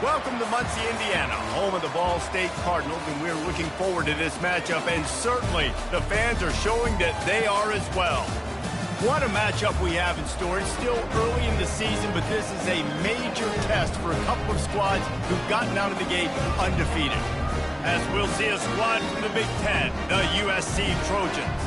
Welcome to Muncie, Indiana, home of the Ball State Cardinals, and we're looking forward to this matchup, and certainly the fans are showing that they are as well. What a matchup we have in store. It's still early in the season, but this is a major test for a couple of squads who've gotten out of the gate undefeated. As we'll see a squad from the Big Ten, the USC Trojans,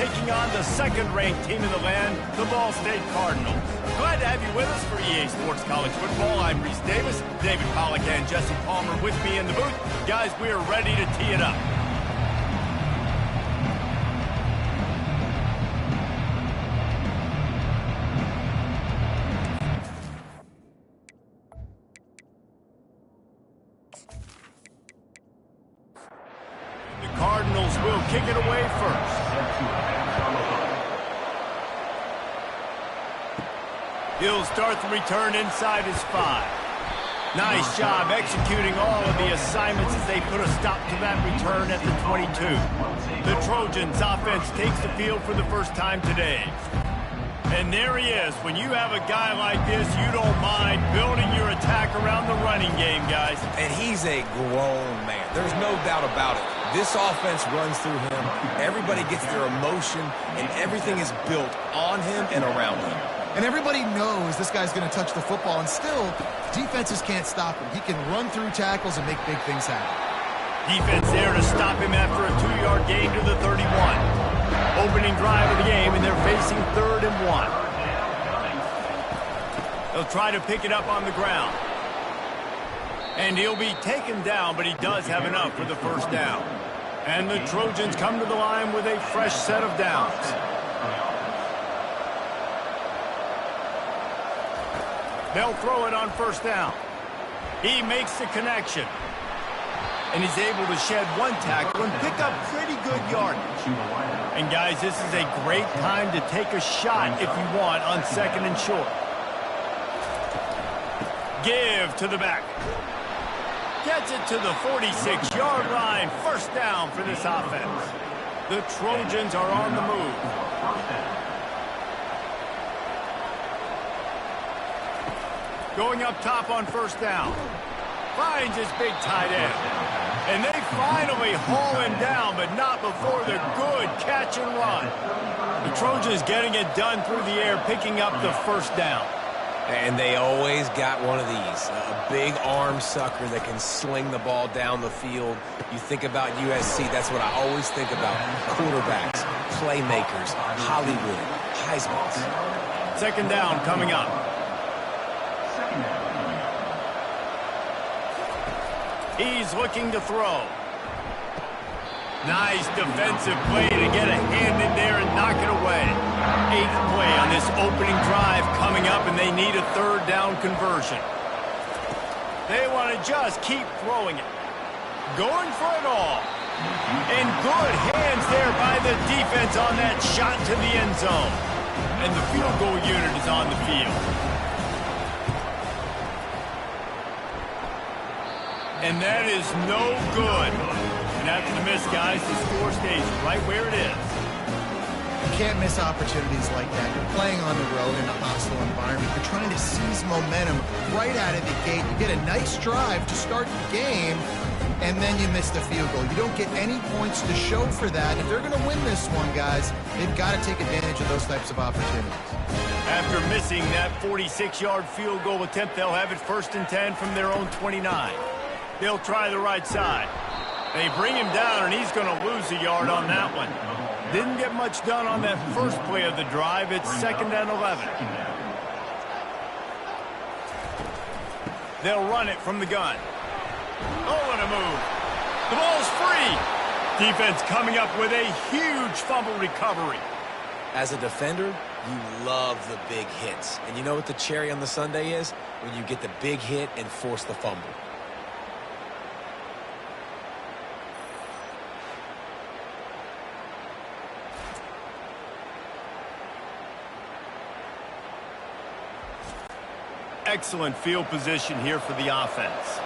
taking on the second-ranked team in the land, the Ball State Cardinals. Glad to have you with us for EA Sports College Football. I'm Reese Davis, David Pollack and Jesse Palmer with me in the booth. Guys, we are ready to tee it up. The Cardinals will kick it away first. He'll start the return inside his 5. Nice job executing all of the assignments as they put a stop to that return at the 22. The Trojans offense takes the field for the first time today. And there he is. When you have a guy like this, you don't mind building your attack around the running game, guys. And he's a grown man. There's no doubt about it. This offense runs through him. Everybody gets their emotion, and everything is built on him and around him. And everybody knows this guy's going to touch the football, and still, defenses can't stop him. He can run through tackles and make big things happen. Defense there to stop him after a 2-yard gain to the 31. Opening drive of the game, and they're facing 3rd and 1. They'll try to pick it up on the ground. And he'll be taken down, but he does have enough for the first down. And the Trojans come to the line with a fresh set of downs. They'll throw it on first down. He makes the connection. And he's able to shed one tackle and pick up pretty good yardage. And guys, this is a great time to take a shot if you want on 2nd and short. Give to the back. Gets it to the 46-yard line. First down for this offense. The Trojans are on the move. Going up top on first down. Finds his big tight end. And they finally haul him down, but not before the good catch and run. The Trojans getting it done through the air, picking up the first down. And they always got one of these, a big arm sucker that can sling the ball down the field. You think about USC, that's what I always think about. Quarterbacks, playmakers, Hollywood, Heismans. 2nd down coming up. He's looking to throw. Nice defensive play to get a hand in there and knock it away. 8th play on this opening drive coming up, and they need a 3rd down conversion. They want to just keep throwing it. Going for it all. And good hands there by the defense on that shot to the end zone. And the field goal unit is on the field. And that is no good. And after the miss, guys, the score stays right where it is. You can't miss opportunities like that. You're playing on the road in a hostile environment. You're trying to seize momentum right out of the gate. You get a nice drive to start the game, and then you miss the field goal. You don't get any points to show for that. If they're going to win this one, guys, they've got to take advantage of those types of opportunities. After missing that 46-yard field goal attempt, they'll have it 1st and 10 from their own 29. They'll try the right side. They bring him down, and he's going to lose a yard on that one. Didn't get much done on that first play of the drive. It's 2nd and 11. They'll run it from the gun. Oh, what a move. The ball's free. Defense coming up with a huge fumble recovery. As a defender, you love the big hits. And you know what the cherry on the sundae is? When you get the big hit and force the fumble. Excellent field position here for the offense.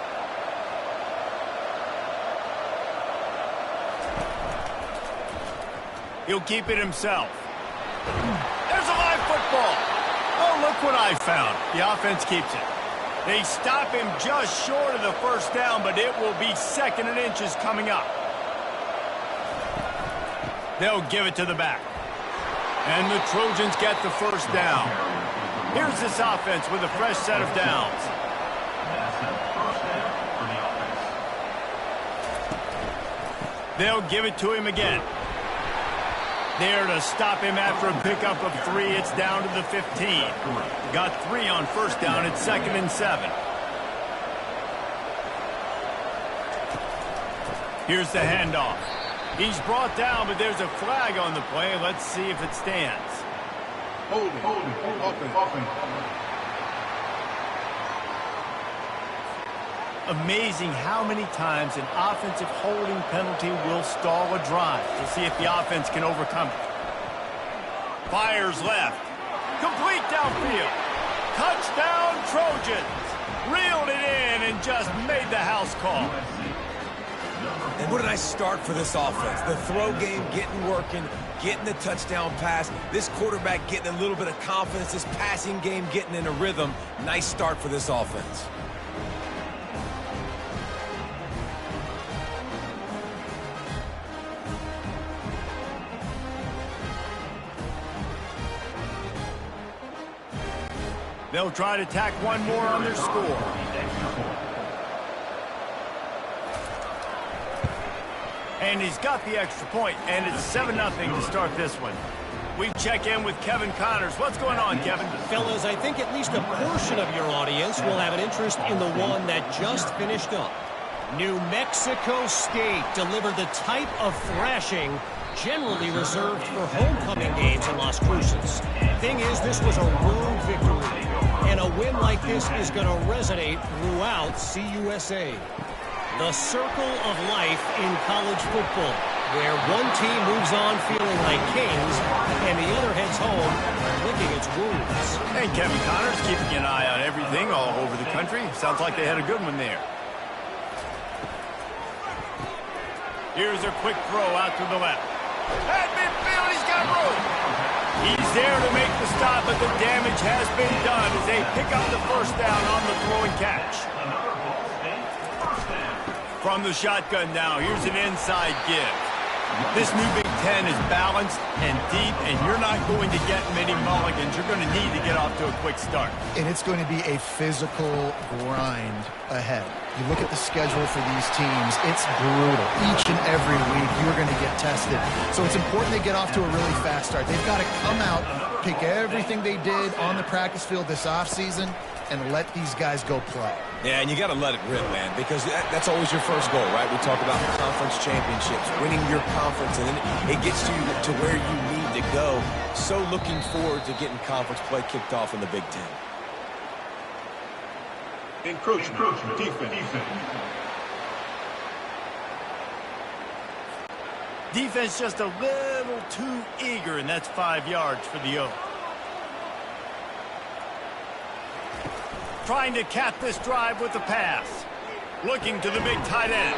He'll keep it himself. There's a live football. Oh, look what I found. The offense keeps it. They stop him just short of the first down, but it will be 2nd and inches coming up. They'll give it to the back. And the Trojans get the first down. Here's this offense with a fresh set of downs. They'll give it to him again. There to stop him after a pickup of 3. It's down to the 15. Got 3 on first down. It's 2nd and 7. Here's the handoff. He's brought down, but there's a flag on the play. Let's see if it stands. Amazing how many times an offensive holding penalty will stall a drive. We'll see if the offense can overcome it. Fires left. Complete downfield. Touchdown, Trojans. Reeled it in and just made the house call. And what a nice start for this offense. The throw game getting working, getting the touchdown pass. This quarterback getting a little bit of confidence. This passing game getting in a rhythm. Nice start for this offense. They'll try to tack one more on their score. And he's got the extra point, and it's 7-0 to start this one. We check in with Kevin Connors. What's going on, Kevin? Fellas, I think at least a portion of your audience will have an interest in the one that just finished up. New Mexico State delivered the type of thrashing generally reserved for homecoming games in Las Cruces. Thing is, this was a road victory, and a win like this is going to resonate throughout CUSA. The circle of life in college football, where one team moves on feeling like kings, and the other heads home licking its wounds. And Kevin Connors keeping an eye on everything all over the country. Sounds like they had a good one there. Here's a quick throw out to the left. At midfield, he's got room. He's there to make the stop, but the damage has been done as they pick up the first down on the throw and catch. From the shotgun now, here's an inside give. This new Big Ten is balanced and deep, and you're not going to get many mulligans. You're going to need to get off to a quick start. And it's going to be a physical grind ahead. You look at the schedule for these teams, it's brutal. Each and every week, you're going to get tested. So it's important they get off to a really fast start. They've got to come out, pick everything they did on the practice field this offseason, and let these guys go play. Yeah, and you got to let it rip, man, because that's always your first goal, right? We talk about conference championships, winning your conference, and then it gets you to where you need to go. So looking forward to getting conference play kicked off in the Big Ten. Encroachment. Defense. Defense just a little too eager, and that's 5 yards for the Oak. Trying to cap this drive with the pass. Looking to the big tight end.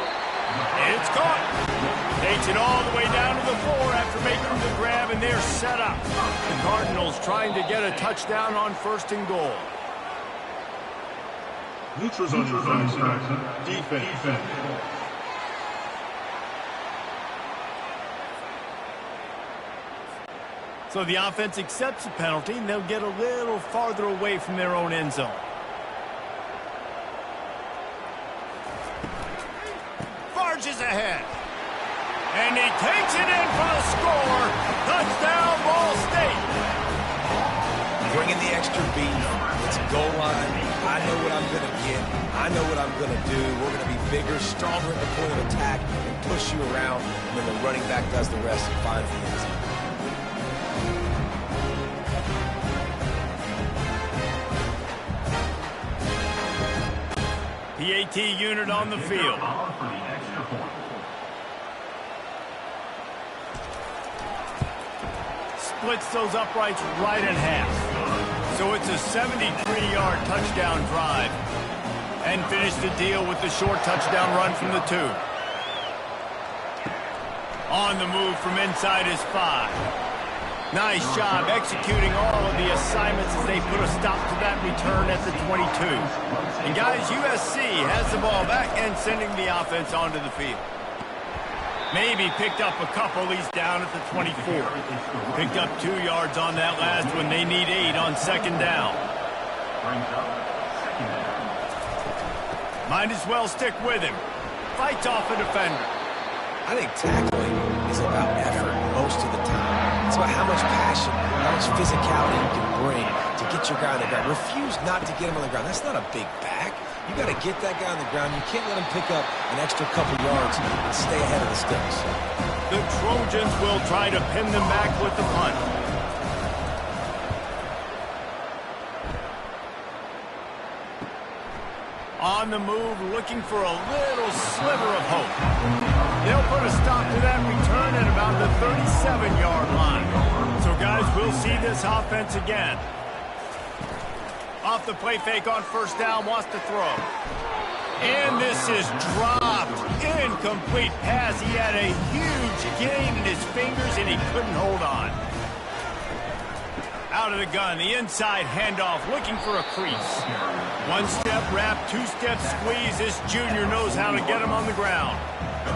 It's caught. Takes it all the way down to the floor after making the grab, and they're set up. The Cardinals trying to get a touchdown on 1st and goal. Neutrals on your side. Defense. So the offense accepts the penalty, and they'll get a little farther away from their own end zone. Barges ahead. And he takes it in for the score. Touchdown, Ball State. Bringing the extra beat. It's goal line. I know what I'm going to get. I know what I'm going to do. We're going to be bigger, stronger at the point of attack, and push you around. And then the running back does the rest and finds the end zone. PAT unit on the field. Splits those uprights right in half. So it's a 73-yard touchdown drive. And finish the deal with the short touchdown run from the 2. On the move from inside his 5. Nice job executing all of the assignments as they put a stop to that return at the 22. And guys, USC has the ball back and sending the offense onto the field. Maybe picked up a couple. He's down at the 24. Picked up 2 yards on that last one. They need 8 on second down. Might as well stick with him. Fights off a defender. I think tackling is about effort most of the time. It's about how much passion, how much physicality you can bring to get your guy on the ground. Refuse not to get him on the ground. That's not a big back. You got to get that guy on the ground. You can't let him pick up an extra couple yards and stay ahead of the sticks. The Trojans will try to pin them back with the punt. On the move, looking for a little sliver of hope. They'll put a stop to that return at about the 37-yard line. So, guys, we'll see this offense again. Off the play fake on first down, wants to throw. And this is dropped. Incomplete pass. He had a huge gain in his fingers, and he couldn't hold on. Out of the gun, the inside handoff, looking for a crease. 1-step wrap, 2-step squeeze. This junior knows how to get him on the ground.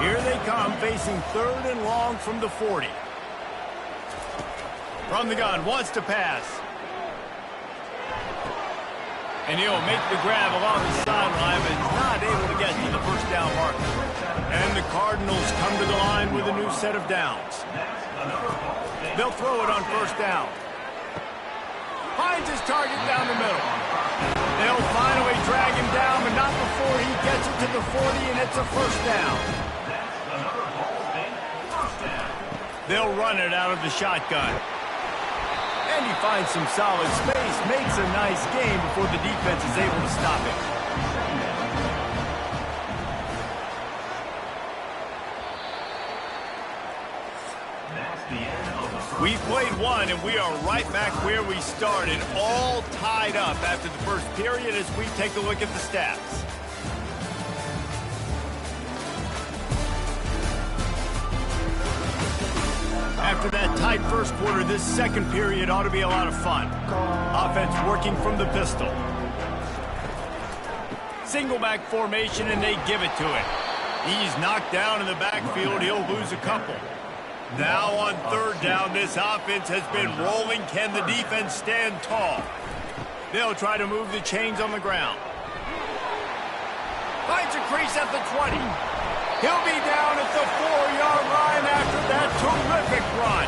Here they come, facing 3rd and long from the 40. From the gun, wants to pass. And he'll make the grab along the sideline, but not able to get to the first down marker. And the Cardinals come to the line with a new set of downs. They'll throw it on first down. Finds his target down the middle. They'll finally drag him down, but not before he gets it to the 40, and it's a first down. They'll run it out of the shotgun. And he finds some solid space, makes a nice gain before the defense is able to stop him. We've played one, and we are right back where we started, all tied up after the first period as we take a look at the stats. After that tight first quarter, this second period ought to be a lot of fun. Offense working from the pistol. Single back formation, and they give it to him. He's knocked down in the backfield. He'll lose a couple. Now on third down, this offense has been rolling. Can the defense stand tall? They'll try to move the chains on the ground. Finds a crease at the 20. He'll be down at the 4-yard line after that terrific run.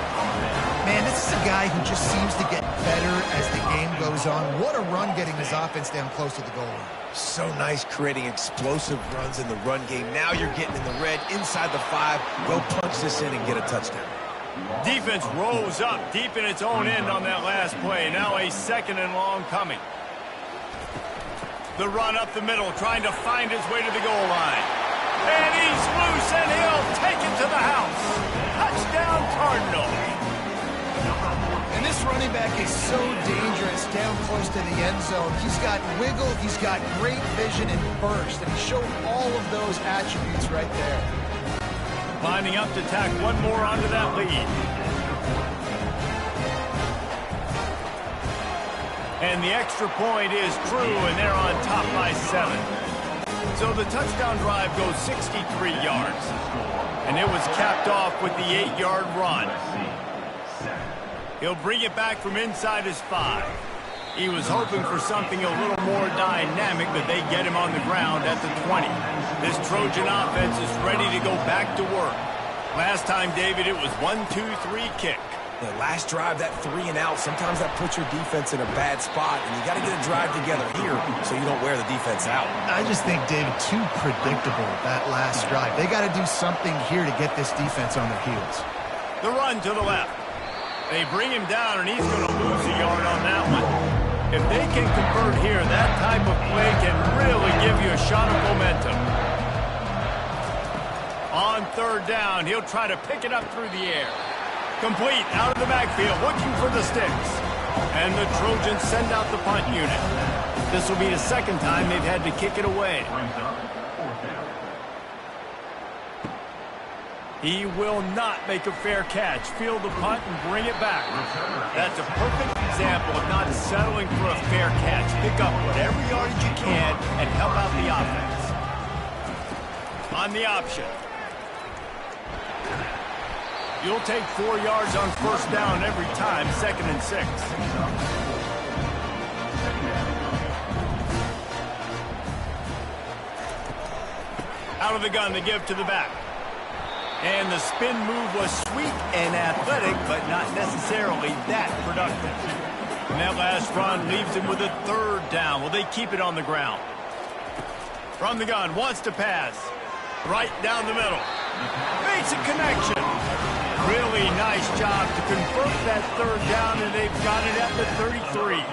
Man, this is a guy who just seems to get better as the game goes on. What a run getting his offense down close to the goal line. So nice creating explosive runs in the run game. Now you're getting in the red inside the 5. Go punch this in and get a touchdown. Defense rose up deep in its own end on that last play. Now a 2nd and long coming. The run up the middle, trying to find his way to the goal line. And he's loose, and he'll take it to the house. Touchdown, Cardinals. And this running back is so dangerous down close to the end zone. He's got wiggle, he's got great vision and burst, and he showed all of those attributes right there. Lining up to tack one more onto that lead. And the extra point is true, and they're on top by 7. So the touchdown drive goes 63 yards. And it was capped off with the 8-yard run. He'll bring it back from inside his 5. He was hoping for something a little more dynamic, but they get him on the ground at the 20. This Trojan offense is ready to go back to work. Last time, David, it was 1-2-3 kick. The last drive, that 3 and out, sometimes that puts your defense in a bad spot, and you got to get a drive together here so you don't wear the defense out. I just think, David, too predictable, that last drive. They got to do something here to get this defense on their heels. The run to the left. They bring him down, and he's going to lose a yard on that one. If they can convert here, that type of play can really give you a shot of momentum. On third down, he'll try to pick it up through the air. Complete out of the backfield, looking for the sticks. And the Trojans send out the punt unit. This will be the second time they've had to kick it away. He will not make a fair catch. Field the punt and bring it back. That's a perfect example of not settling for a fair catch. Pick up whatever yardage you can and help out the offense. On the option. You'll take 4 yards on first down every time, 2nd and 6. Out of the gun, they give to the back. And the spin move was sweet and athletic, but not necessarily that productive. And that last run leaves him with a 3rd down. Will they keep it on the ground? From the gun, wants to pass. Right down the middle. Makes a connection. Really nice job to convert that 3rd down, and they've got it at the 33.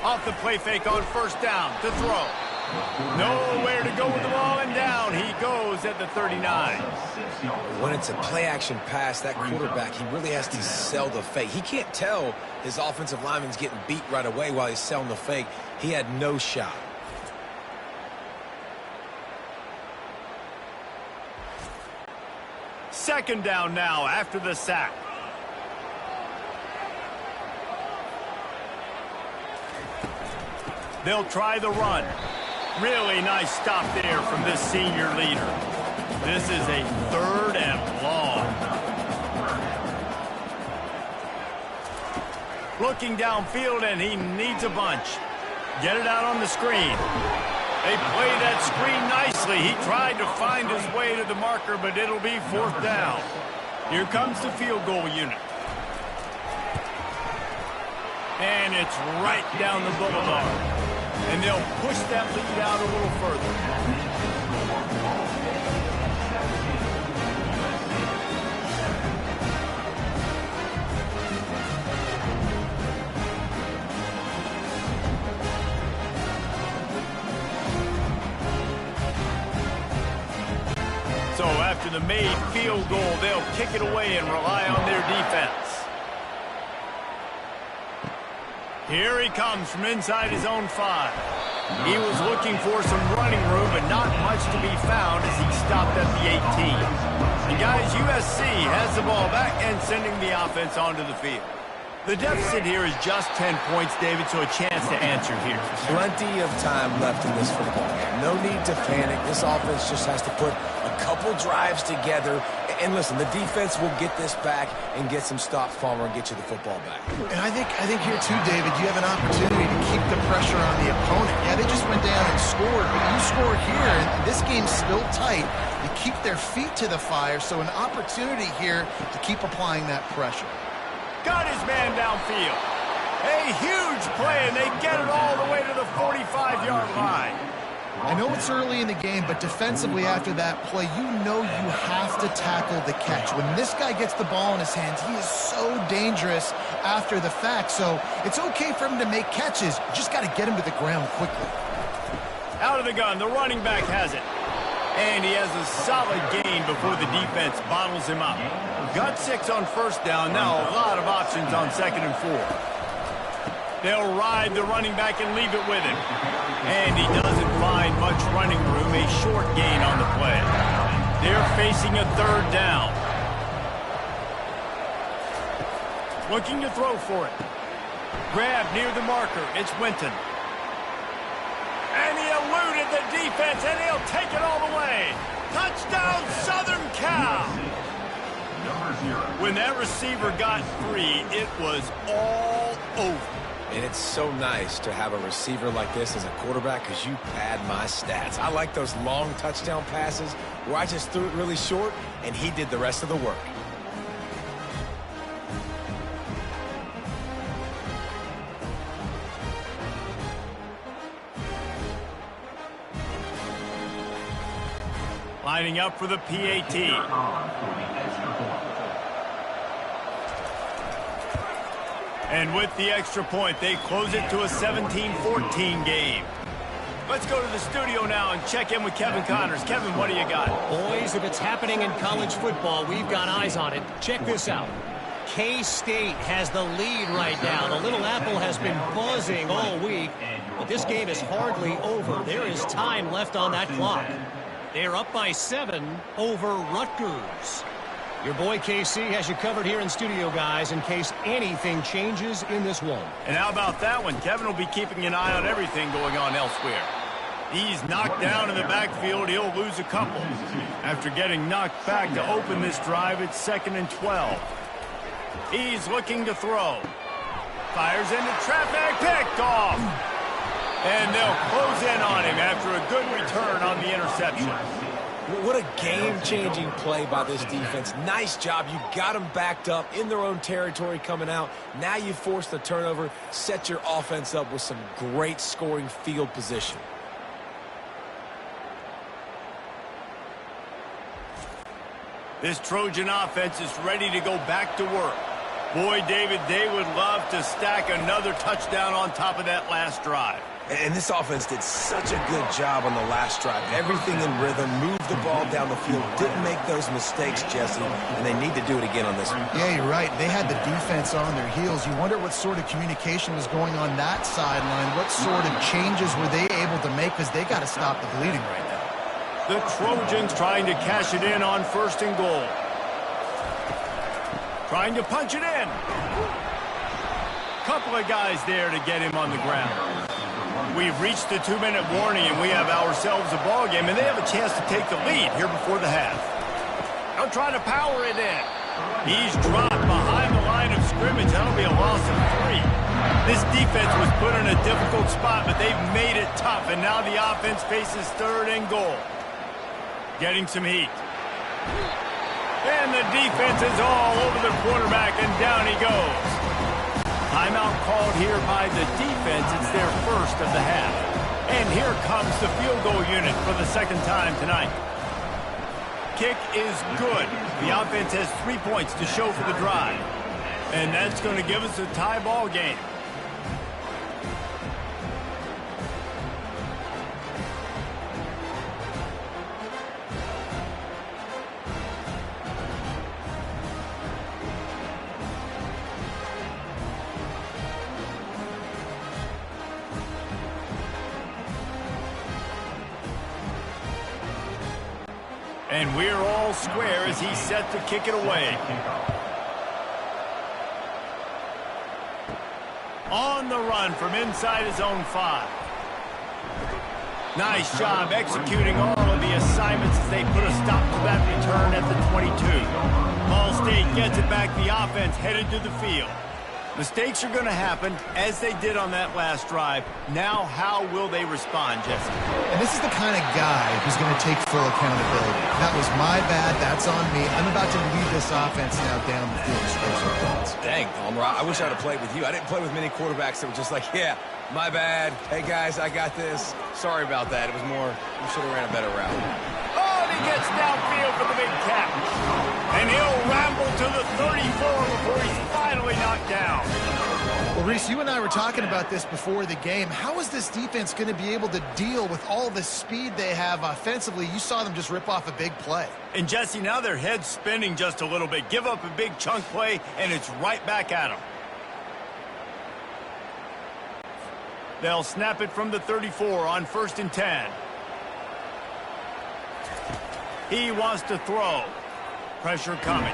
Off the play fake on first down to throw. Nowhere to go with the ball, and down he goes at the 39. When it's a play-action pass, that quarterback, he really has to sell the fake. He can't tell his offensive lineman's getting beat right away while he's selling the fake. He had no shot. Second down now after the sack. They'll try the run. Really nice stop there from this senior leader. This is a 3rd and long. Looking downfield, and he needs a bunch. Get it out on the screen. They play that screen nicely. He tried to find his way to the marker, but it'll be 4th down. Here comes the field goal unit. And it's right down the boulevard. And they'll push that lead out a little further. So after the made field goal, they'll kick it away and rely on their defense. Here he comes from inside his own 5. He was looking for some running room, but not much to be found as he stopped at the 18. And guys, USC has the ball back and sending the offense onto the field. The deficit here is just 10 points, David, so a chance to answer here. Plenty of time left in this football game. No need to panic. This offense just has to put a couple drives together. And listen, the defense will get this back and get some stops, Palmer, and get you the football back. And I think here, too, David, you have an opportunity to keep the pressure on the opponent. Yeah, they just went down and scored, but you score here, and this game's still tight. You keep their feet to the fire, so an opportunity here to keep applying that pressure. Got his man downfield. A huge play, and they get it all the way to the 45-yard line. I know it's early in the game, but defensively after that play, you know you have to tackle the catch. When this guy gets the ball in his hands, he is so dangerous after the fact. So it's okay for him to make catches. You just got to get him to the ground quickly. Out of the gun, the running back has it. And he has a solid gain before the defense bottles him up. Got 6 on first down. Now a lot of options on 2nd and 4. They'll ride the running back and leave it with him. And he doesn't find much running room. A short gain on the play. They're facing a 3rd down. Looking to throw for it. Grab near the marker. It's Winton. And he eluded the defense, and he'll take it all the way. Touchdown, Southern Cal. When that receiver got free, it was all over. And it's so nice to have a receiver like this as a quarterback because you pad my stats. I like those long touchdown passes where I just threw it really short and he did the rest of the work. Lining up for the PAT. And with the extra point, they close it to a 17-14 game. Let's go to the studio now and check in with Kevin Connors. Kevin, what do you got? Boys, if it's happening in college football, we've got eyes on it. Check this out. K-State has the lead right now. The Little Apple has been buzzing all week, but this game is hardly over. There is time left on that clock. They're up by 7 over Rutgers. Your boy KC has you covered here in studio, guys, in case anything changes in this one. And how about that one? Kevin will be keeping an eye on everything going on elsewhere. He's knocked down in the backfield. He'll lose a couple. After getting knocked back to open this drive, it's 2nd and 12. He's looking to throw. Fires into traffic, picked off. And they'll close in on him after a good return on the interception. What a game-changing play by this defense. Nice job. You got them backed up in their own territory coming out. Now you force the turnover, set your offense up with some great scoring field position. This Trojan offense is ready to go back to work. Boy, David, they would love to stack another touchdown on top of that last drive. And this offense did such a good job on the last drive. Everything in rhythm, moved the ball down the field, didn't make those mistakes, Jesse, and they need to do it again on this one. Yeah, you're right. They had the defense on their heels. You wonder what sort of communication was going on that sideline. What sort of changes were they able to make, because they got to stop the bleeding right now. The Trojans trying to cash it in on 1st and goal. Trying to punch it in. Couple of guys there to get him on the ground. We've reached the 2-minute warning, and we have ourselves a ball game, and they have a chance to take the lead here before the half. They'll try to power it in. He's dropped behind the line of scrimmage. That'll be a loss of 3. This defense was put in a difficult spot, but they've made it tough, and now the offense faces 3rd and goal. Getting some heat. And the defense is all over the quarterback, and down he goes. Timeout called here by the defense. It's their first of the half. And here comes the field goal unit for the 2nd time tonight. Kick is good. The offense has 3 points to show for the drive. And that's going to give us a tie ball game. And we're all square as he's set to kick it away. On the run from inside his own 5. Nice job executing all of the assignments as they put a stop to that return at the 22. Ball State gets it back. The offense headed to the field. Mistakes are going to happen, as they did on that last drive. Now, how will they respond, Jesse? And this is the kind of guy who's going to take full accountability. That was my bad. That's on me. I'm about to lead this offense now down the field to score some points. Dang, Palmer, I wish I'd have played with you. I didn't play with many quarterbacks that were just like, yeah, my bad. Hey, guys, I got this. Sorry about that. It was more, we should have ran a better route. Oh, and he gets downfield for the big catch. And he'll ramble to the 34 before he's finally knocked down. Well, Reese, you and I were talking about this before the game. How is this defense going to be able to deal with all the speed they have offensively? You saw them just rip off a big play. And, Jesse, now their head's spinning just a little bit. Give up a big chunk play, and it's right back at them. They'll snap it from the 34 on 1st and 10. He wants to throw. Pressure coming.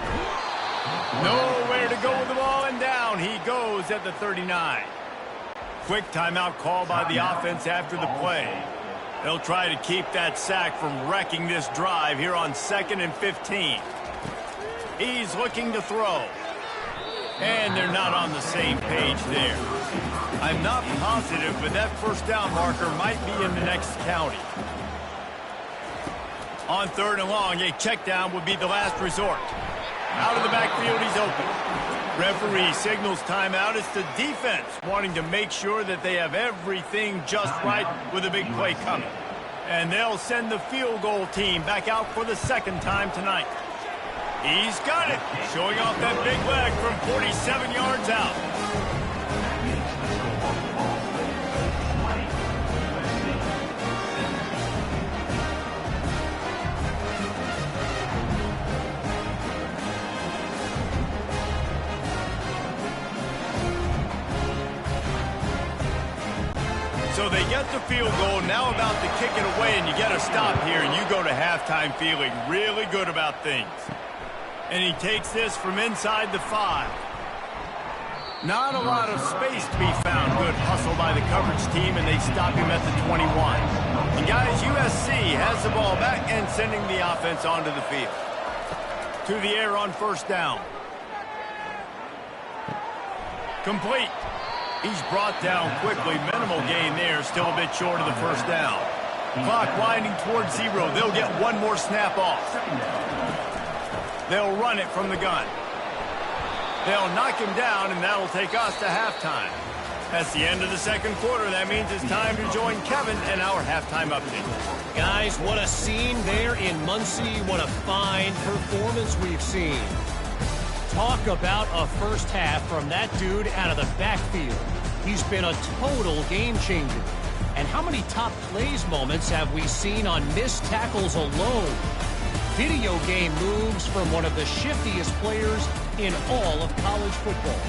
Nowhere to go with the ball, and down he goes at the 39. Quick timeout call by the offense after the play. They'll try to keep that sack from wrecking this drive here on 2nd and 15. He's looking to throw. And they're not on the same page there. I'm not positive, but that 1st down marker might be in the next county. On 3rd and long, a check down would be the last resort. Out of the backfield, he's open. Referee signals timeout. It's the defense wanting to make sure that they have everything just right with a big play coming. And they'll send the field goal team back out for the 2nd time tonight. He's got it, showing off that big leg from 47 yards out. So they get the field goal, now about to kick it away, and you get a stop here, and you go to halftime feeling really good about things. And he takes this from inside the 5. Not a lot of space to be found. Good hustle by the coverage team, and they stop him at the 21. And guys, USC has the ball back and sending the offense onto the field. To the air on first down. Complete. He's brought down quickly. Minimal gain there. Still a bit short of the first down. Clock winding towards 0. They'll get one more snap off. They'll run it from the gun. They'll knock him down, and that'll take us to halftime. That's the end of the second quarter. That means it's time to join Kevin and our halftime update. Guys, what a scene there in Muncie. What a fine performance we've seen. Talk about a first half from that dude out of the backfield. He's been a total game changer. And how many top plays moments have we seen on missed tackles alone? Video game moves from one of the shiftiest players in all of college football.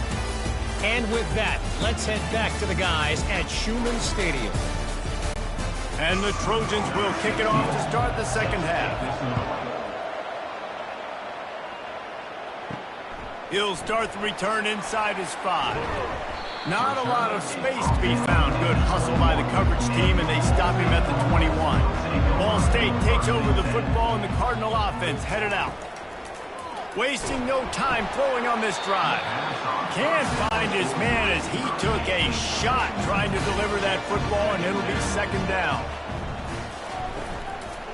And with that, let's head back to the guys at Schumann Stadium. And the Trojans will kick it off to start the second half. He'll start the return inside his 5. Not a lot of space to be found. Good hustle by the coverage team, and they stop him at the 21. Ball State takes over the football, and the Cardinal offense headed out. Wasting no time throwing on this drive. Can't find his man as he took a shot trying to deliver that football, and it'll be second down.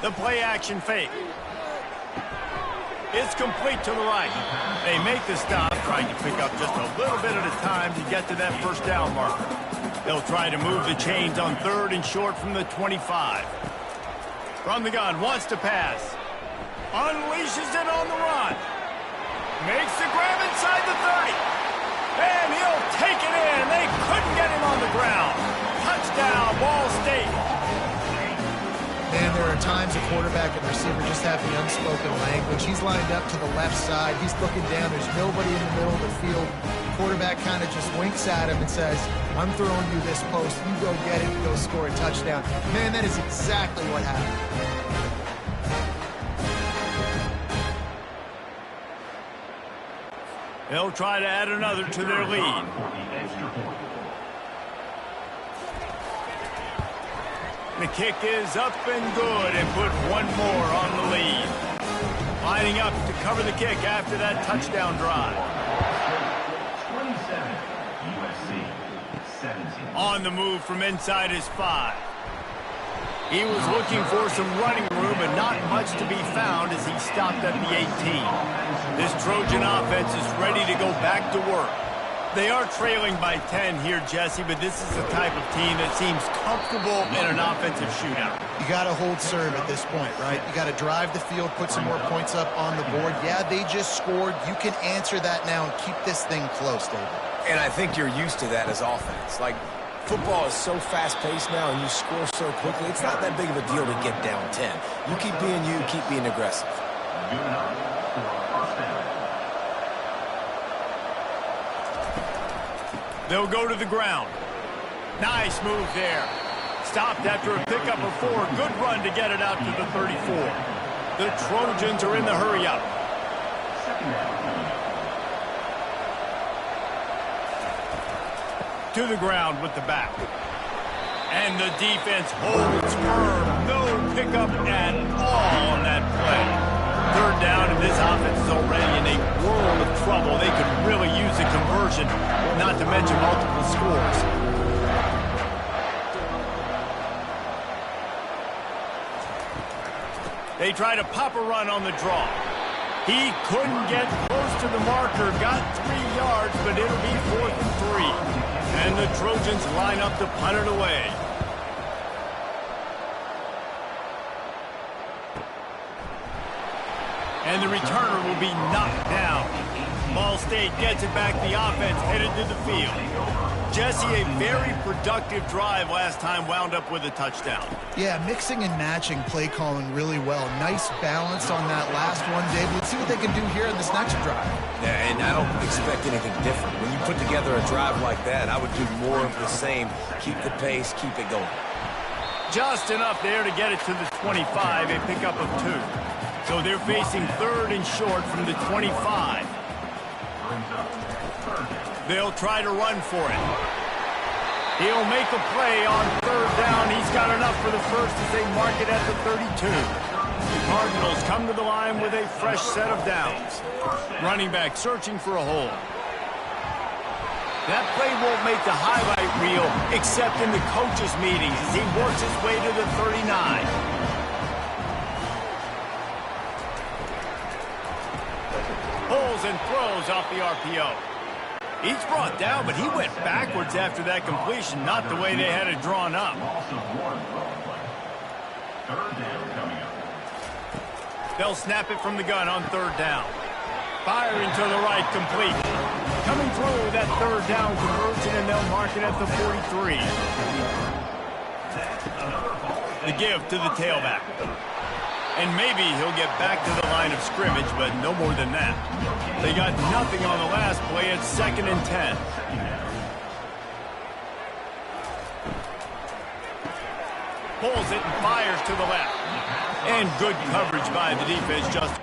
The play action fake. It's complete to the right. They make the stop, trying to pick up just a little bit at a time to get to that first down marker. They'll try to move the chains on third and short from the 25. From the gun, wants to pass. Unleashes it on the run. Makes the grab inside the 30. And he'll take it in. They couldn't get him on the ground. Touchdown, Ball State. Man, there are times a quarterback and receiver just have the unspoken language. He's lined up to the left side. He's looking down. There's nobody in the middle of the field. Quarterback kind of just winks at him and says, I'm throwing you this post. You go get it and go score a touchdown. Man, that is exactly what happened. They'll try to add another to their lead. The kick is up and good and put one more on the lead. Lining up to cover the kick after that touchdown drive. 27, USC, 17. On the move from inside his 5. He was looking for some running room, but not much to be found as he stopped at the 18. This Trojan offense is ready to go back to work. They are trailing by 10 here, Jesse, but this is the type of team that seems comfortable in an offensive shootout. You got to hold serve at this point, right? You got to drive the field, put some more points up on the board. Yeah, they just scored. You can answer that now and keep this thing close, David. And I think you're used to that as offense. Like, football is so fast-paced now, and you score so quickly, it's not that big of a deal to get down 10. You keep being you, keep being aggressive. They'll go to the ground. Nice move there. Stopped after a pickup of 4. Good run to get it out to the 34. The Trojans are in the hurry-up. To the ground with the back. And the defense holds firm. No pickup at all on that play. Third down, and this offense is already in a world of trouble. They could really use a conversion, not to mention multiple scores. They try to pop a run on the draw. He couldn't get close to the marker, got 3 yards, but it'll be 4th and 3. And the Trojans line up to punt it away. And the returner will be knocked down. Ball State gets it back. The offense headed to the field. Jesse, a very productive drive last time, wound up with a touchdown. Yeah, mixing and matching play calling really well. Nice balance on that last one, Dave. Let's see what they can do here in this next drive. Yeah, and I don't expect anything different. When you put together a drive like that, I would do more of the same. Keep the pace, keep it going. Just enough there to get it to the 25, a pickup of 2. So they're facing 3rd and short from the 25. They'll try to run for it. He'll make a play on 3rd down. He's got enough for the first as they mark it at the 32. The Cardinals come to the line with a fresh set of downs. Running back searching for a hole. That play won't make the highlight reel except in the coaches' meetings as he works his way to the 39. Pulls and throws off the RPO. He's brought down, but he went backwards after that completion, not the way they had it drawn up. They'll snap it from the gun on 3rd down. Firing to the right, complete. Coming through that 3rd down conversion, and they'll mark it at the 43. The give to the tailback. And maybe he'll get back to the line of scrimmage, but no more than that. They got nothing on the last play at 2nd and 10. Pulls it and fires to the left. And good coverage by the defense just...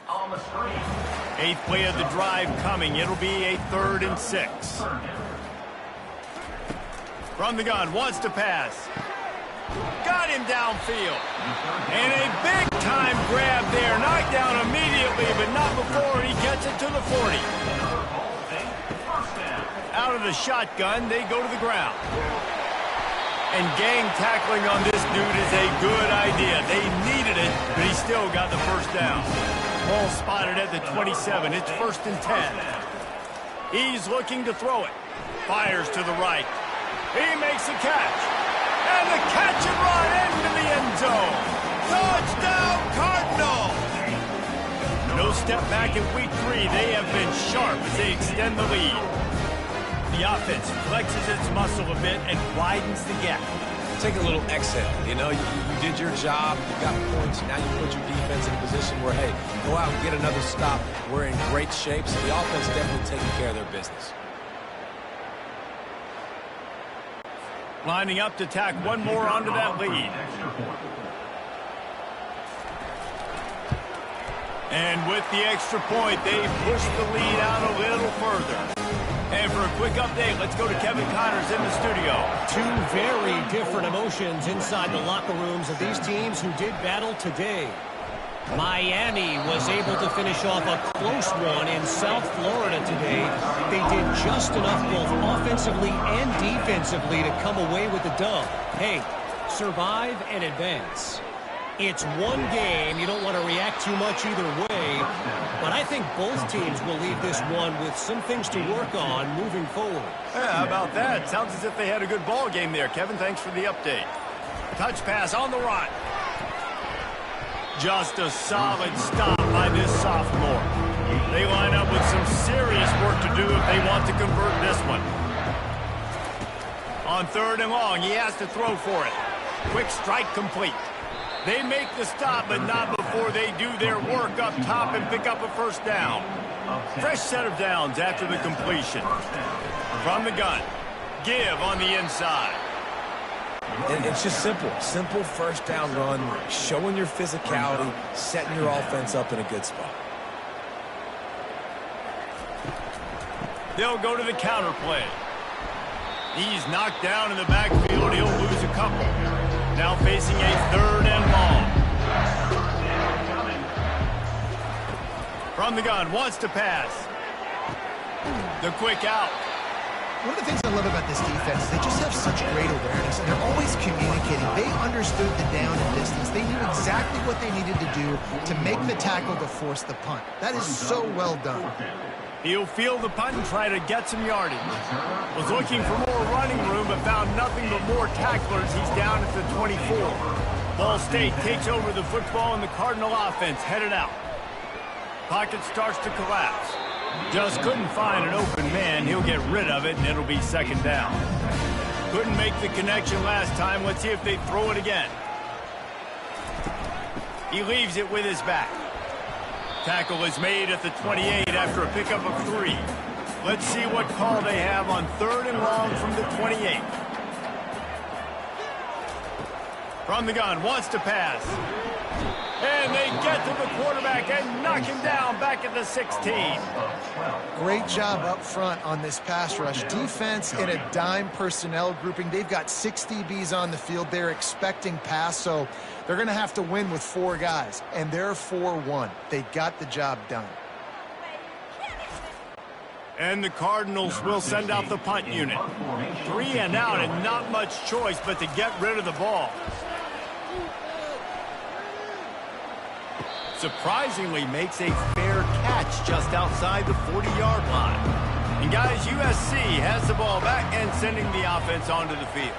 On the screen. 8th play of the drive coming. It'll be a 3rd and 6. From the gun, wants to pass. Got him downfield. And a big-time grab there. Knocked down immediately, but not before he gets it to the 40. Out of the shotgun, they go to the ground. And gang tackling on this dude is a good idea. They needed it, but he still got the first down. Ball spotted at the 27. It's 1st and 10. He's looking to throw it. Fires to the right. He makes a catch. And the catch and run into the end zone. Touchdown, Cardinals! No step back in week 3. They have been sharp as they extend the lead. The offense flexes its muscle a bit and widens the gap. Take a little exhale. You know, you did your job, you got points, now you put your defense in a position where, hey, go out and get another stop. We're in great shape, so the offense definitely taking care of their business. Lining up to tack one more onto that lead. And with the extra point, they push the lead out a little further. And for a quick update, let's go to Kevin Connors in the studio. Two very different emotions inside the locker rooms of these teams who did battle today. Miami was able to finish off a close one in South Florida today. They did just enough both offensively and defensively to come away with the dub. Hey, survive and advance. It's one game. You don't want to react too much either way. But I think both teams will leave this one with some things to work on moving forward. Yeah, how about that? Sounds as if they had a good ball game there. Kevin, thanks for the update. Touch pass on the run. Just a solid stop by this sophomore. They line up with some serious work to do if they want to convert this one. On 3rd and long, he has to throw for it. Quick strike complete. They make the stop, but not before they do their work up top and pick up a first down. Fresh set of downs after the completion. From the gun, give on the inside. And it's just simple. Simple first down run, showing your physicality, setting your offense up in a good spot. They'll go to the counter play. He's knocked down in the backfield. He'll lose a couple. Now facing a 3rd and long. From the gun, wants to pass. The quick out. One of the things I love about this defense is they just have such great awareness, and they're always communicating. They understood the down and distance. They knew exactly what they needed to do to make the tackle to force the punt. That is so well done. He'll field the punt and try to get some yardage. Was looking for more running room, but found nothing but more tacklers. He's down at the 24. Ball State takes over the football, and the Cardinal offense headed out. Pocket starts to collapse. Just couldn't find an open man. He'll get rid of it, and it'll be 2nd down. Couldn't make the connection last time. Let's see if they throw it again. He leaves it with his back. Tackle is made at the 28 after a pickup of 3. Let's see what call they have on 3rd and long from the 28. From the gun, wants to pass. And they get to the quarterback and knock him down back at the 16. Great job up front on this pass rush. Defense in a dime personnel grouping. They've got 6 DBs on the field. They're expecting pass, so they're going to have to win with 4 guys. And they're 4-1. They got the job done. And the Cardinals will send out the punt unit. 3 and out, and not much choice but to get rid of the ball. Surprisingly makes a fair catch just outside the 40-yard line. And guys, USC has the ball back and sending the offense onto the field.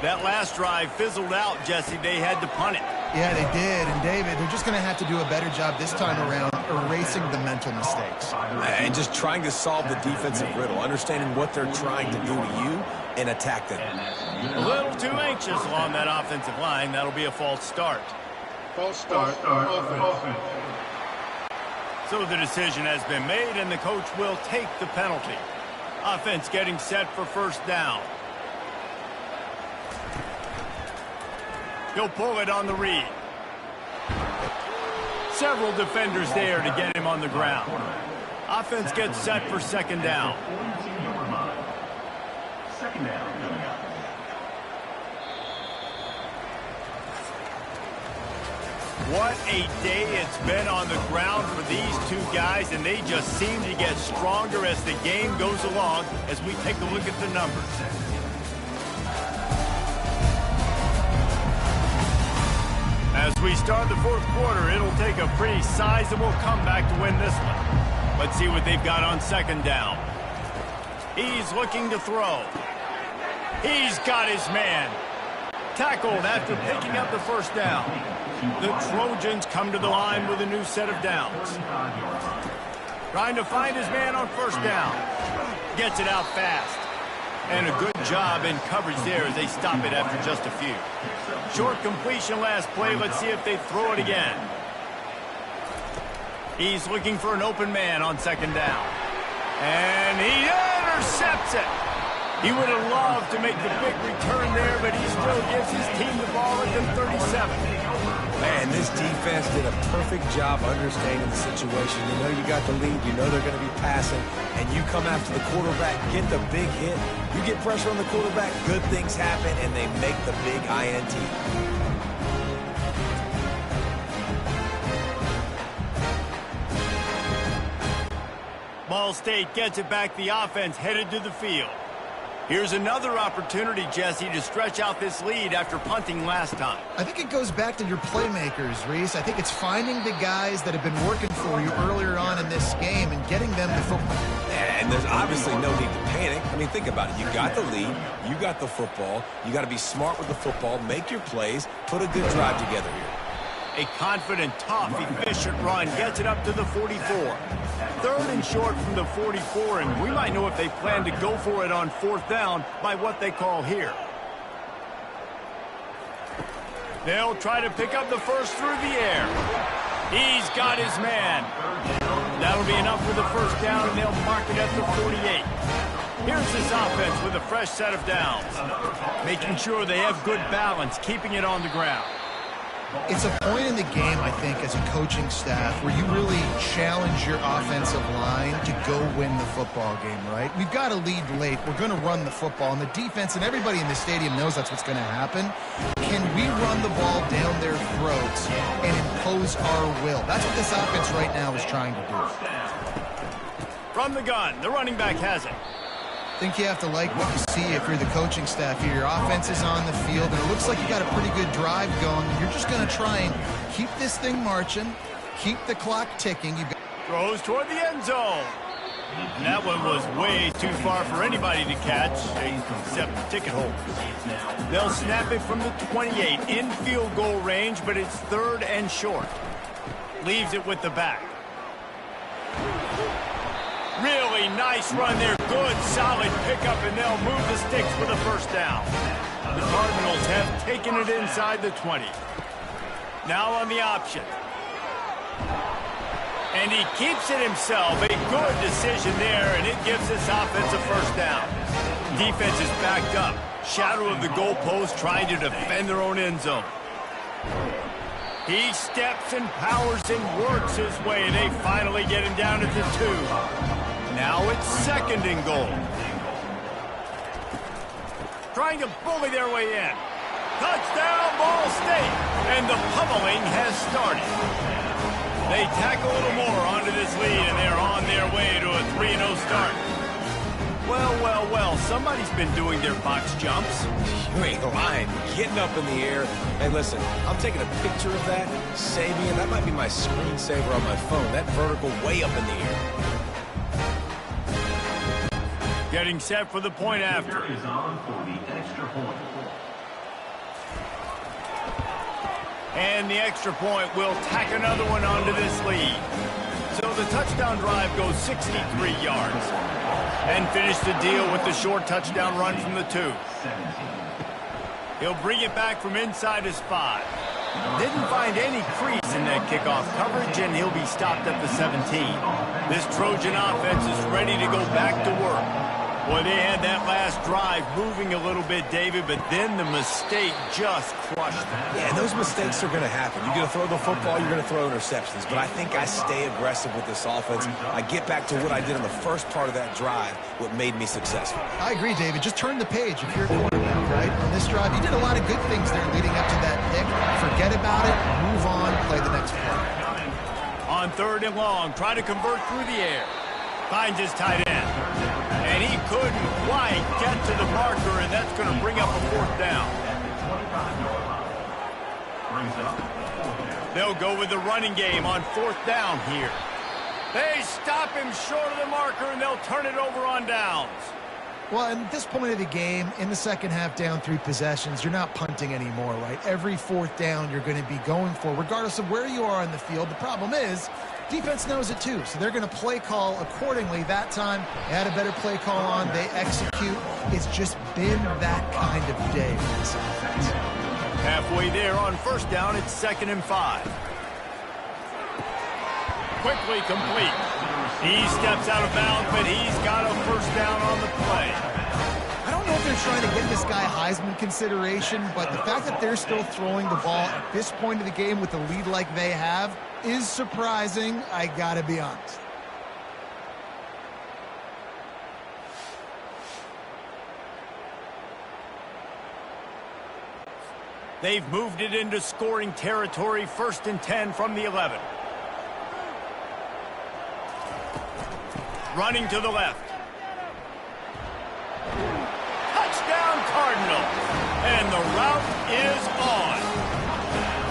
That last drive fizzled out, Jesse. They had to punt it. Yeah, they did. And David, they're just going to have to do a better job this time around erasing the mental mistakes. And just trying to solve the defensive riddle, understanding what they're trying to do to you and attack them. A little too anxious along that offensive line. That'll be a false start. False start. Offense. So the decision has been made, and the coach will take the penalty. Offense getting set for first down. He'll pull it on the read. Several defenders there to get him on the ground. Offense gets set for second down. Second down coming up. What a day it's been on the ground for these two guys, and they just seem to get stronger as the game goes along as we take a look at the numbers. As we start the fourth quarter, it'll take a pretty sizable comeback to win this one. Let's see what they've got on second down. He's looking to throw. He's got his man. Tackled after picking up the first down. The Trojans come to the line with a new set of downs. Trying to find his man on first down. Gets it out fast. And a good job in coverage there as they stop it after just a few. Short completion last play. Let's see if they throw it again. He's looking for an open man on second down. And he intercepts it. He would have loved to make the big return there, but he still gives his team the ball at the 37. Man, this defense did a perfect job understanding the situation. You know you got the lead. You know they're going to be passing. And you come after the quarterback, get the big hit. You get pressure on the quarterback, good things happen, and they make the big INT. Ball State gets it back. The offense headed to the field. Here's another opportunity, Jesse, to stretch out this lead after punting last time. I think it goes back to your playmakers, Reese. I think it's finding the guys that have been working for you earlier on in this game and getting them the football. And there's obviously no need to panic. I mean, think about it. You got the lead. You got the football. You got to be smart with the football. Make your plays. Put a good drive together here. A confident, tough, efficient run gets it up to the 44. Third and short from the 44, and we might know if they plan to go for it on fourth down by what they call here. They'll try to pick up the first through the air. He's got his man. That'll be enough for the first down, and they'll mark it at the 48. Here's this offense with a fresh set of downs, making sure they have good balance, keeping it on the ground. It's a point in the game, I think, as a coaching staff where you really challenge your offensive line to go win the football game, right? We've got to lead late. We're going to run the football, and the defense and everybody in the stadium knows that's what's going to happen. Can we run the ball down their throats and impose our will? That's what this offense right now is trying to do. From the gun, the running back has it. I think you have to like what you see if you're the coaching staff here. Your offense is on the field, and it looks like you got a pretty good drive going. You're just going to try and keep this thing marching, keep the clock ticking. Throws toward the end zone. And that one was way too far for anybody to catch, except the ticket holders. They'll snap it from the 28 in field goal range, but it's third and short. Leaves it with the back. Really nice run there. Good, solid pickup, and they'll move the sticks for the first down. The Cardinals have taken it inside the 20. Now on the option. And he keeps it himself. A good decision there, and it gives this offense a first down. Defense is backed up. Shadow of the goalpost, trying to defend their own end zone. He steps and powers and works his way. They finally get him down at the 2. Now it's second and goal. Trying to bully their way in. Touchdown, Ball State. And the pummeling has started. They tack a little more onto this lead, and they're on their way to a 3-0 start. Well, somebody's been doing their box jumps. You ain't lying. Getting up in the air. Hey, listen, I'm taking a picture of that. Sabian, that might be my screensaver on my phone. That vertical way up in the air. Getting set for the point after. Is on for the extra point. And the extra point will tack another one onto this lead. So the touchdown drive goes 63 yards. And finish the deal with the short touchdown run from the 2. He'll bring it back from inside his 5. Didn't find any crease in that kickoff coverage, and he'll be stopped at the 17. This Trojan offense is ready to go back to work. Well, they had that last drive moving a little bit, David, but then the mistake just crushed them. Yeah, and those mistakes are going to happen. You're going to throw the football, you're going to throw interceptions. But I think I stay aggressive with this offense. I get back to what I did in the first part of that drive, what made me successful. I agree, David. Just turn the page if you're a quarterback, right? On this drive, you did a lot of good things there leading up to that pick. Forget about it, move on, play the next play. On 3rd and long, try to convert through the air. Finds his tight end. And he couldn't quite get to the marker, and that's going to bring up a 4th down. They'll go with the running game on 4th down here. They stop him short of the marker, and they'll turn it over on downs. Well, at this point of the game, in the second half, down 3 possessions, you're not punting anymore, right? Every 4th down you're going to be going for, regardless of where you are on the field. The problem is, defense knows it too, so they're going to play call accordingly. That time, they had a better play call on. They execute. It's just been that kind of day for this offense. Halfway there on 1st down, it's 2nd and 5. Quickly complete. He steps out of bounds, but he's got a 1st down on the play. I don't know if they're trying to get this guy Heisman consideration, but the fact that they're still throwing the ball at this point of the game with a lead like they have is surprising, I gotta be honest. They've moved it into scoring territory, 1st and 10 from the 11. Running to the left. Touchdown Cardinals. And the route is on.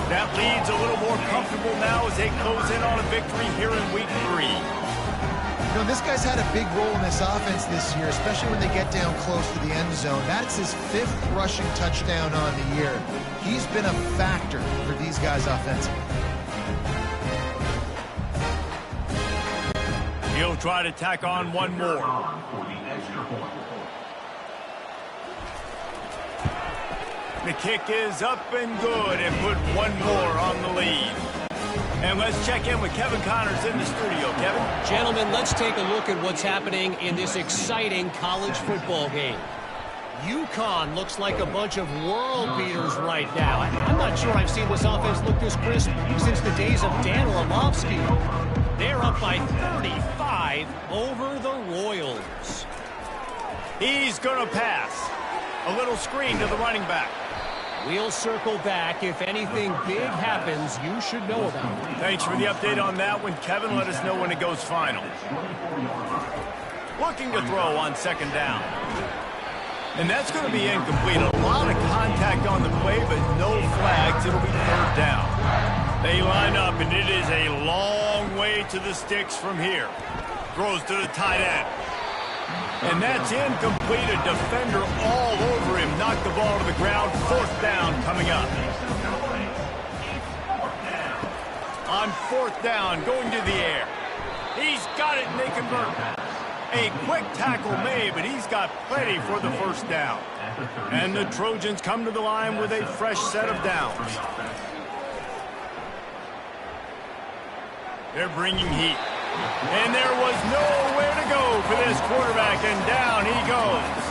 That lead's a little more comfortable now as they close in on a victory here in week 3. You know, this guy's had a big role in this offense this year, especially when they get down close to the end zone. That's his 5th rushing touchdown on the year. He's been a factor for these guys offensively. He'll try to tack on one more. The kick is up and good and put one more on the lead. And let's check in with Kevin Connors in the studio. Kevin? Gentlemen, let's take a look at what's happening in this exciting college football game. UConn looks like a bunch of world beaters right now. I'm not sure I've seen this offense look this crisp since the days of Dan Orlovsky. They're up by 35 over the Royals. He's going to pass. A little screen to the running back. We'll circle back. If anything big happens, you should know about it. Thanks for the update on that one, Kevin. Let us know when it goes final. Looking to throw on 2nd down. And that's going to be incomplete. A lot of contact on the play, but no flags. It'll be 3rd down. They line up, and it is a long way to the sticks from here. Throws to the tight end. And that's incomplete. A defender all over him. Knocked the ball to the ground. 4th down coming up. On 4th down, going to the air. He's got it, and they convert. A quick tackle made, but he's got plenty for the 1st down. And the Trojans come to the line with a fresh set of downs. They're bringing heat. And there was nowhere to go for this quarterback, and down he goes.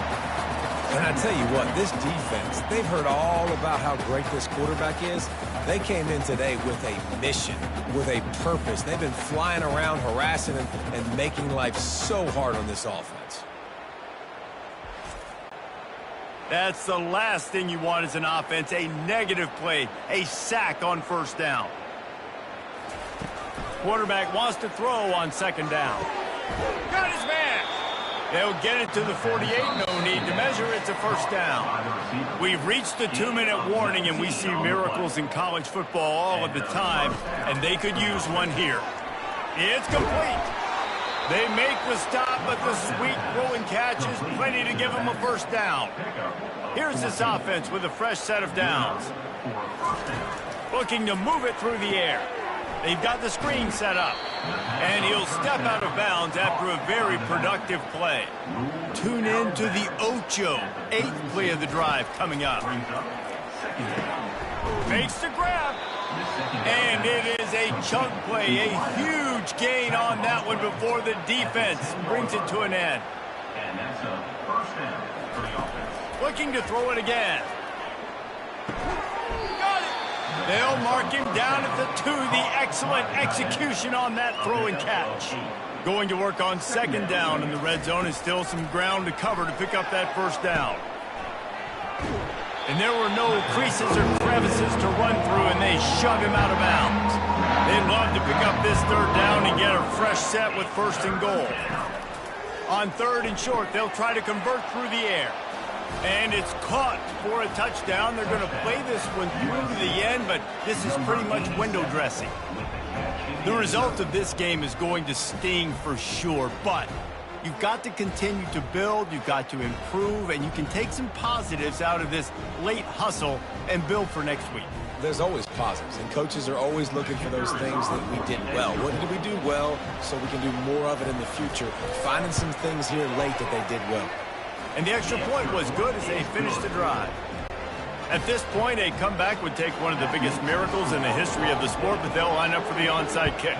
And I tell you what, this defense, they've heard all about how great this quarterback is. They came in today with a mission, with a purpose. They've been flying around, harassing and making life so hard on this offense. That's the last thing you want as an offense, a negative play, a sack on 1st down. Quarterback wants to throw on 2nd down. Got his man. They'll get it to the 48. No need to measure. It's a 1st down. We've reached the 2-minute warning, and we see miracles in college football all of the time, and they could use one here. It's complete. They make the stop, but the sweet throwing catch is plenty to give them a 1st down. Here's this offense with a fresh set of downs. Looking to move it through the air. They've got the screen set up. And he'll step out of bounds after a very productive play. Tune in to the Ocho, 8th play of the drive coming up. Makes the grab. And it is a chunk play, a huge gain on that one before the defense brings it to an end. And that's a first down for the offense. Looking to throw it again. Got it. They'll mark him down at the 2. The excellent execution on that throw and catch. Going to work on second down in the red zone, and still some ground to cover to pick up that first down. And there were no creases or crevices to run through, and they shove him out of bounds. They'd love to pick up this third down and get a fresh set with first and goal. On third and short, they'll try to convert through the air. And it's caught for a touchdown. They're going to play this one through to the end, but this is pretty much window dressing. The result of this game is going to sting for sure, but you've got to continue to build, you've got to improve, and you can take some positives out of this late hustle and build for next week. There's always positives, and coaches are always looking for those things that we did well. What did we do well so we can do more of it in the future? Finding some things here late that they did well. And the extra point was good as they finished the drive. At this point, a comeback would take one of the biggest miracles in the history of the sport, but they'll line up for the onside kick.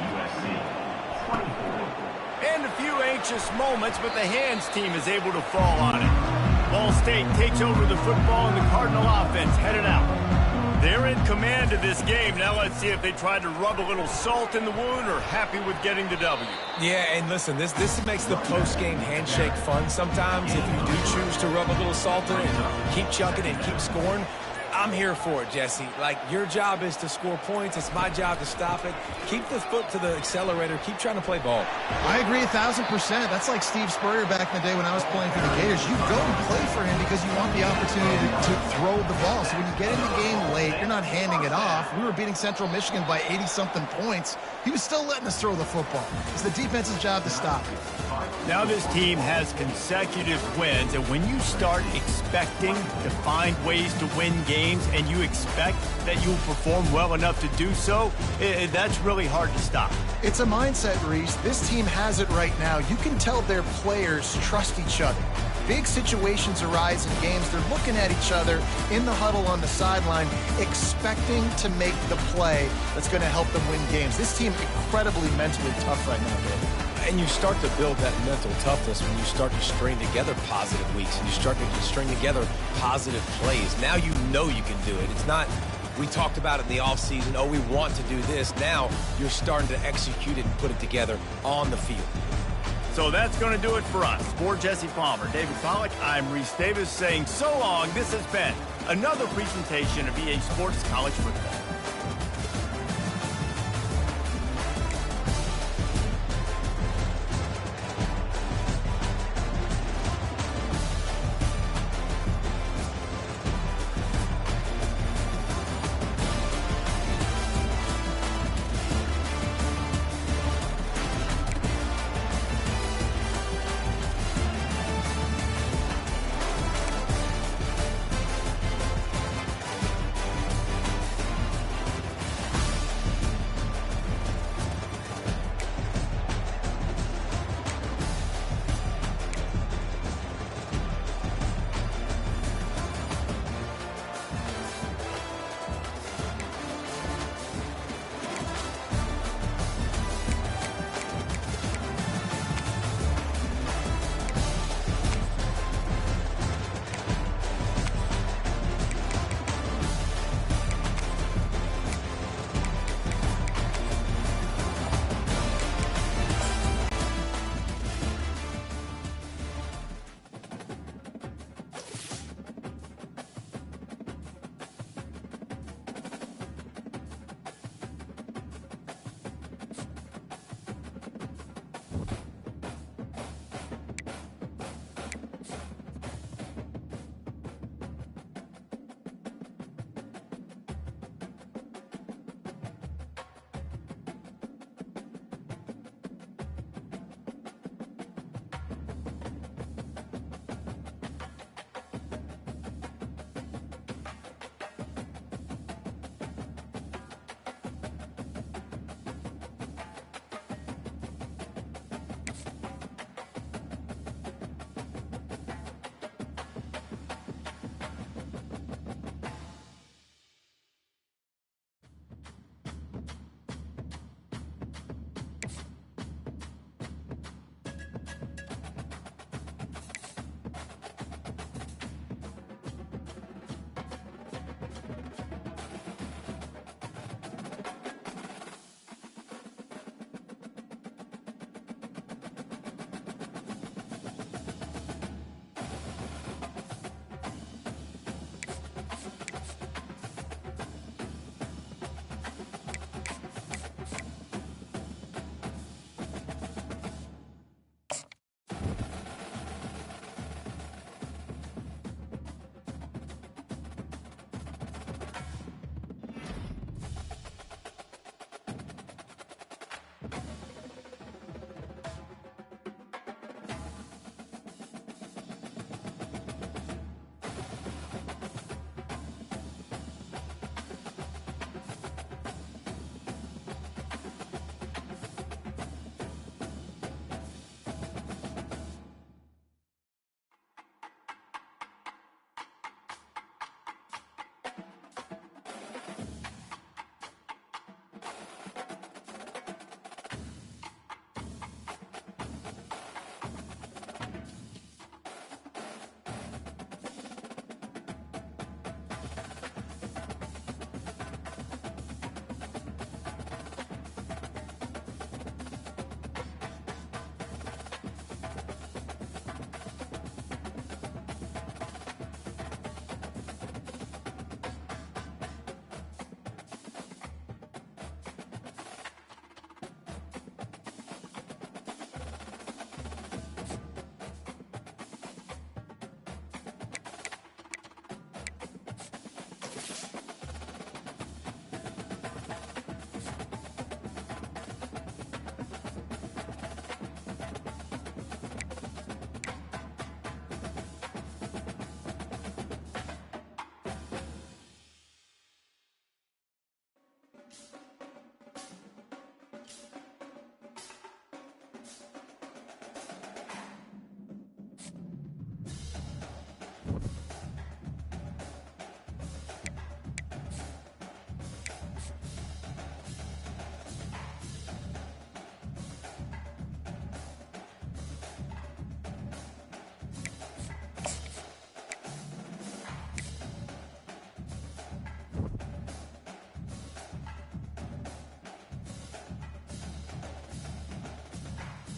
And a few anxious moments, but the hands team is able to fall on it. Ball State takes over the football, and the Cardinal offense headed out. They're in command of this game. Now let's see if they try to rub a little salt in the wound or happy with getting the W. Yeah, and listen, this makes the post-game handshake fun sometimes. If you do choose to rub a little salt in it and keep chucking and keep scoring, I'm here for it, Jesse. Like, your job is to score points. It's my job to stop it. Keep the foot to the accelerator. Keep trying to play ball. I agree 1,000%. That's like Steve Spurrier back in the day when I was playing for the Gators. You go and play for him because you want the opportunity to throw the ball. So when you get in the game late, you're not handing it off. We were beating Central Michigan by 80-something points. He was still letting us throw the football. It's the defense's job to stop it. Now this team has consecutive wins, and when you start expecting to find ways to win games and you expect that you'll perform well enough to do so, that's really hard to stop. It's a mindset, Reese. This team has it right now. You can tell their players trust each other. Big situations arise in games. They're looking at each other in the huddle on the sideline, expecting to make the play that's going to help them win games. This team incredibly mentally tough right now, David. And you start to build that mental toughness when you start to string together positive weeks and you start to string together positive plays. Now you know you can do it. It's not, we talked about it in the offseason, oh, we want to do this. Now you're starting to execute it and put it together on the field. So that's going to do it for us. For Jesse Palmer, David Pollack, I'm Reese Davis saying so long. This has been another presentation of EA Sports College Football.